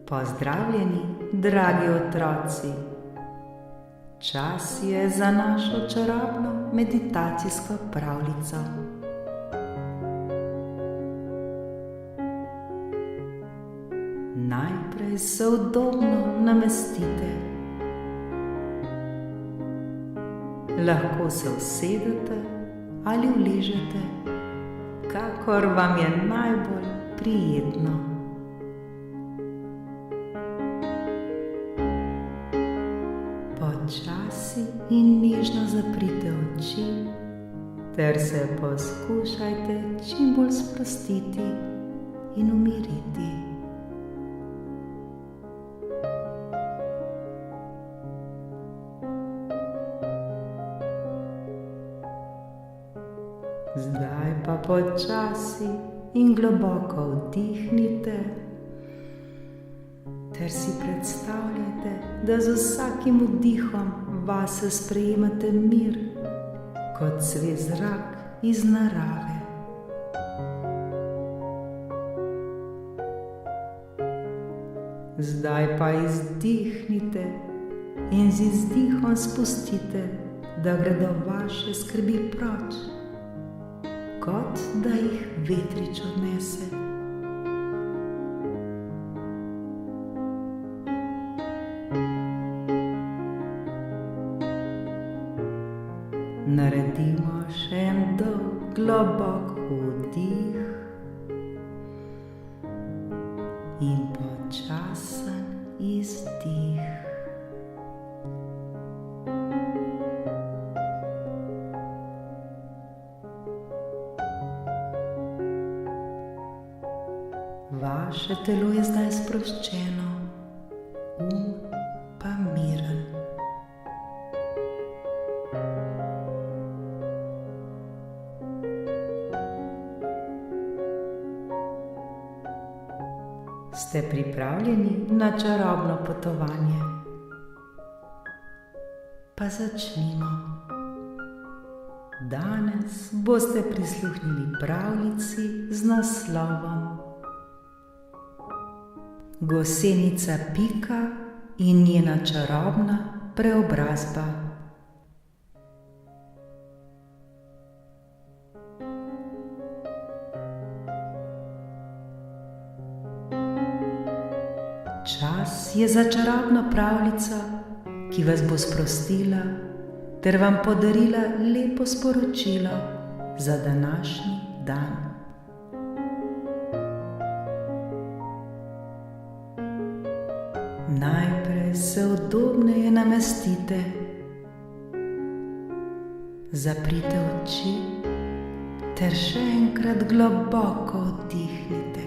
Pozdravljeni, dragi otroci! Čas je za našo čarobno meditacijsko pravljico. Najprej se udobno namestite. Lahko se usedete ali uležete, kakor vam je najbolj prijetno. Počasi in nežno zaprite oči ter se poskušajte čim bolj sprostiti in umiriti. Zdaj pa počasi in globoko vdihnite ter si predstavljajte, da z vsakim vdihom vase sprejemate mir kot svež zrak iz narave. Zdaj pa izdihnite in z izdihom spustite, da gredo vaše skrbi proč, kot da jih vetrič odnese. Naredimo še en dolg, globok vdih in počasen izdih. Vaše telo je zdaj sproščeno, pa miren. Ste pripravljeni na čarobno potovanje? Pa začnimo. Danes boste prisluhnili pravljici z naslovom Gosenica Pika in njena čarobna preobrazba. Čas je za čarobno pravljico, ki vas bo sprostila ter vam podarila lepo sporočilo za današnji dan. Najprej se udobneje namestite, zaprite oči ter še enkrat globoko vdihnite.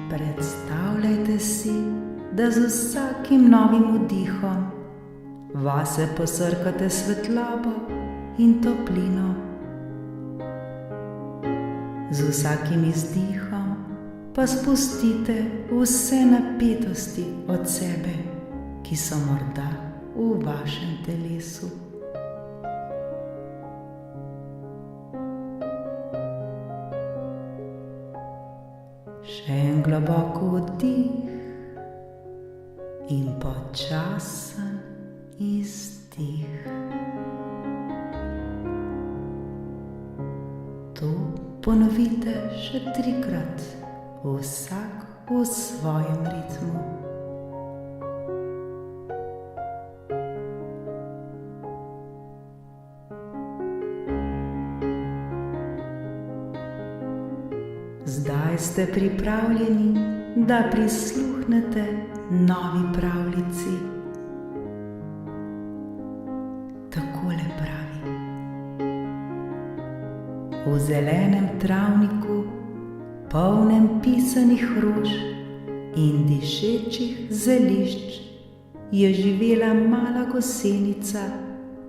Predstavljajte si, da z vsakim novim vdihom vase posrkate svetlobo in toplino. Z vsakim izdihom pa spustite vse napetosti od sebe, ki so morda v vašem telesu. Še en globok vdih in počasen izdih. To ponovite še 3-krat, vsak v svojem ritmu. Zdaj ste pripravljeni, da prisluhnete novi pravljici. Takole pravi: v zelenem travniku, polnem pisanih rož in dišečih zelišč, je živela mala gosenica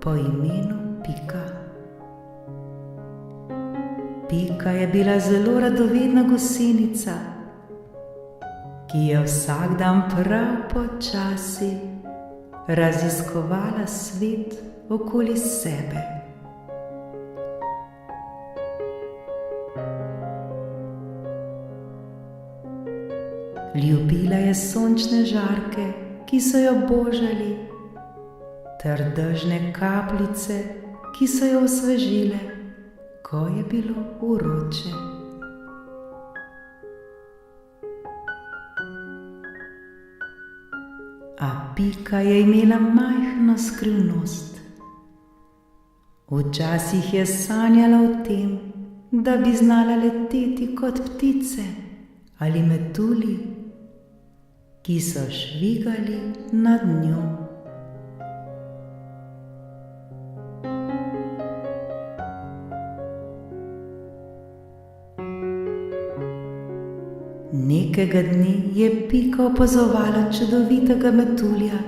po imenu Pika. Pika je bila zelo radovedna gosenica, ki je vsak dan prav počasi raziskovala svet okoli sebe. Ljubila je sončne žarke, ki so jo božali, ter dežne kapljice, ki so jo osvežile, ko je bilo vroče. A Pika je imela majhno skrivnost. Včasih je sanjala o tem, da bi znala leteti kot ptice ali metulji, ki so švigali nad njo. Nekega dne je Pika opazovala čudovitega metulja,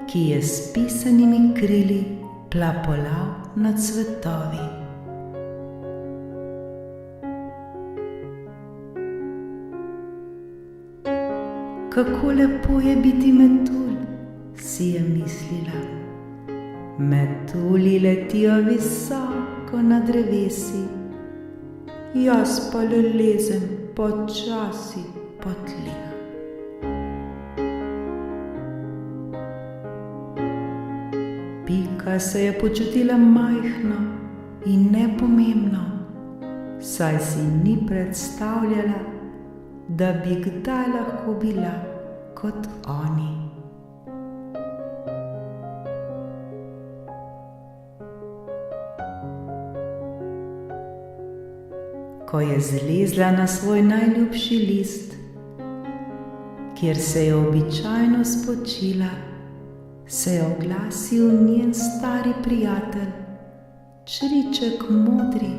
ki je s pisanimi krili plapolal nad svetovi. Kako lepo je biti metulj, si je mislila. Metulji letijo visoko na drevesi, jaz pa le lezem počasi po tleh. Pika se je počutila majhno in nepomembno, saj si ni predstavljala, da bi kdaj lahko bila kot oni. Ko je zlezla na svoj najljubši list, kjer se je običajno spočila, se je oglasil njen stari prijatelj, čriček Modri,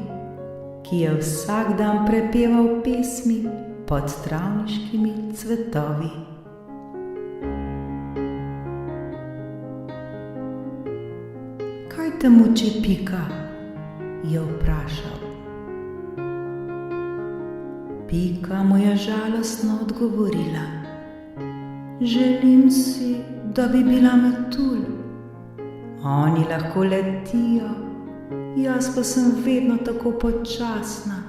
ki je vsak dan prepeval pesmi pod travniškimi cvetovi. Kaj te muči, Pika? Je vprašal. Pika mu je žalostno odgovorila: želim si, da bi bila metulj. Oni lahko letijo, jaz pa sem vedno tako počasna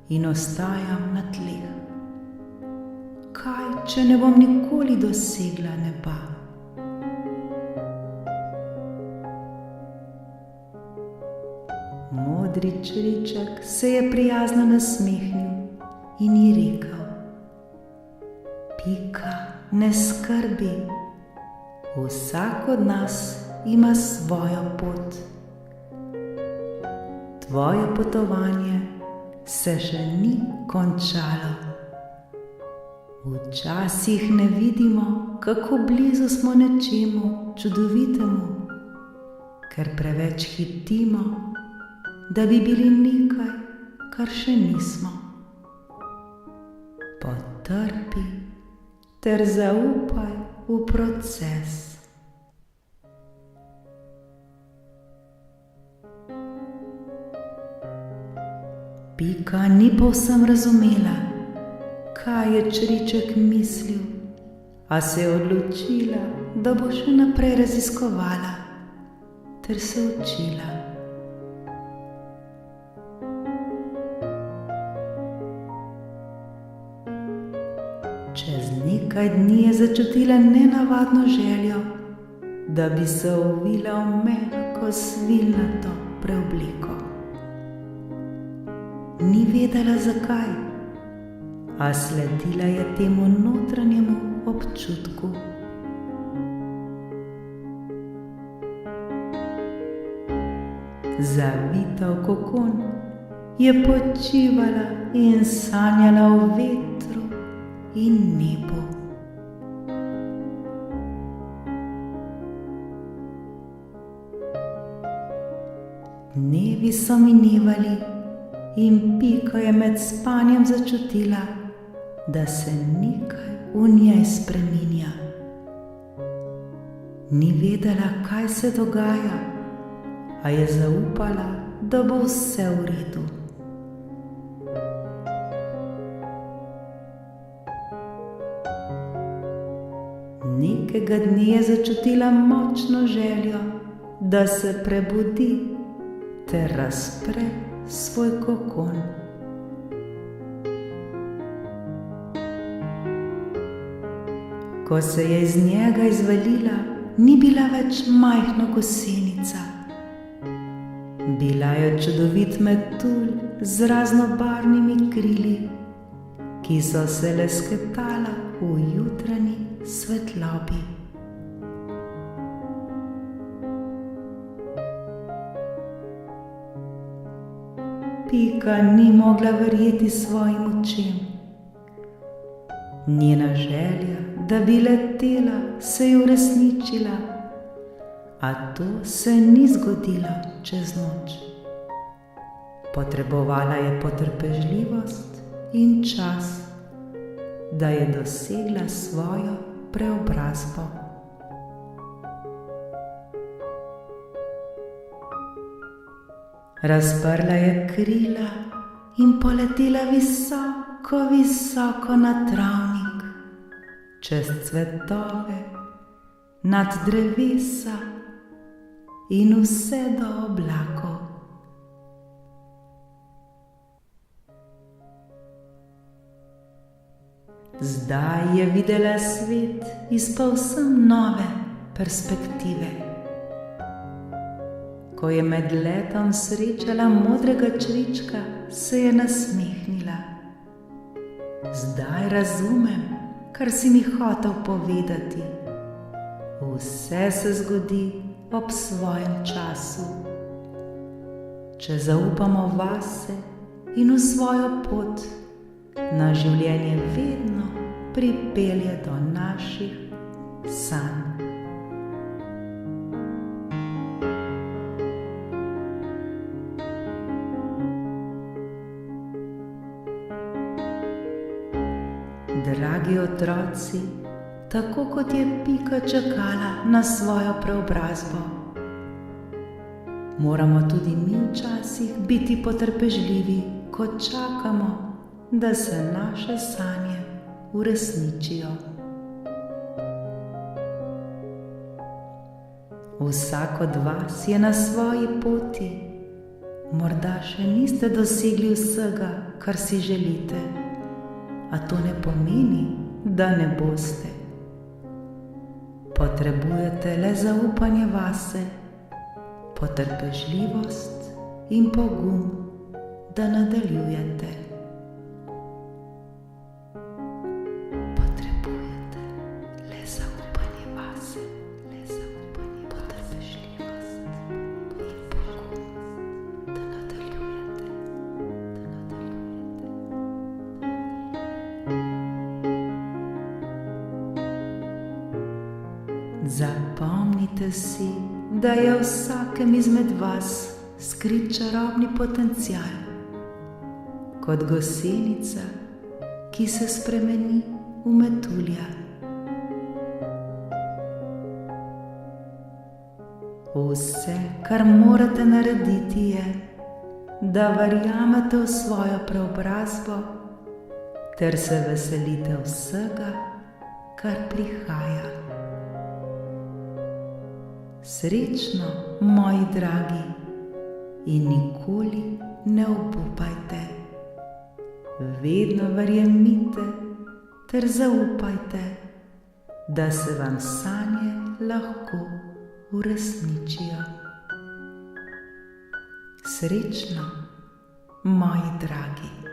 in ostajam na tleh. Kaj, če ne bom nikoli dosegla neba? Modri čriček se je prijazno nasmehnil in ji rekel: Pika, ne skrbi, vsak od nas ima svojo pot. Tvoje potovanje se še ni končalo. Včasih ne vidimo, kako blizu smo nečemu čudovitemu, ker preveč hitimo, da bi bili nekaj, kar še nismo. Potrpi ter zaupaj v proces. Pika ni povsem razumela, kaj je čriček mislil, a se je odločila, da bo še naprej raziskovala ter se učila. Čez nekaj dni je začutila nenavadno željo, da bi se ovila v mehko svilnato preobleko. Ni vedela zakaj, a sledila je temu notranjemu občutku. Zavita v kokon je počivala in sanjala o vetru in nebu. Dnevi so minevali in Pika je med spanjem začutila, da se nekaj v njej spreminja. Ni vedela, kaj se dogaja, a je zaupala, da bo vse v redu. Nekega dne je začutila močno željo, da se prebudi ter razpre svoj kokon. Ko se je iz njega izvalila, ni bila več majhna gosenica. Bila je čudovit metulj z raznobarvnimi krili, ki so se lesketala v jutranji svetlobi. Pika ni mogla verjeti svojim očem. Njena želja, da bi letela, se je uresničila, a to se ni zgodilo čez noč. Potrebovala je potrpežljivost in čas, da je dosegla svojo preobrazbo. Razprla je krila in poletela visoko, visoko na travnik, čez cvetove, nad drevesa in vse do oblakov. Zdaj je videla svet iz povsem nove perspektive. Ko je med letom srečala modrega črička, se je nasmehnila. Zdaj razumem, kar si mi hotel povedati. Vse se zgodi ob svojem času. Če zaupamo vase in v svojo pot, naš življenje vedno pripelje do naših sanj. Dragi otroci, tako kot je Pika čakala na svojo preobrazbo, moramo tudi mi včasih biti potrpežljivi, ko čakamo, da se naše sanje uresničijo. Vsak od vas je na svoji poti, morda še niste dosegli vsega, kar si želite, a to ne pomeni, da ne boste. Potrebujete le zaupanje vase, potrpežljivost in pogum, da nadaljujete. Potrebujete le zaupanje vase, potrpežljivost in pogum, da nadaljujete. Zapomnite si, da je v vsakem izmed vas skrit čarobni potencial, kot gosenica, ki se spremeni v metulja. Vse, kar morate narediti, je, da verjamete v svojo preobrazbo ter se veselite vsega, kar prihaja. Srečno, moji dragi, in nikoli ne obupajte. Vedno verjemite ter zaupajte, da se vam sanje lahko uresničijo. Srečno, moji dragi.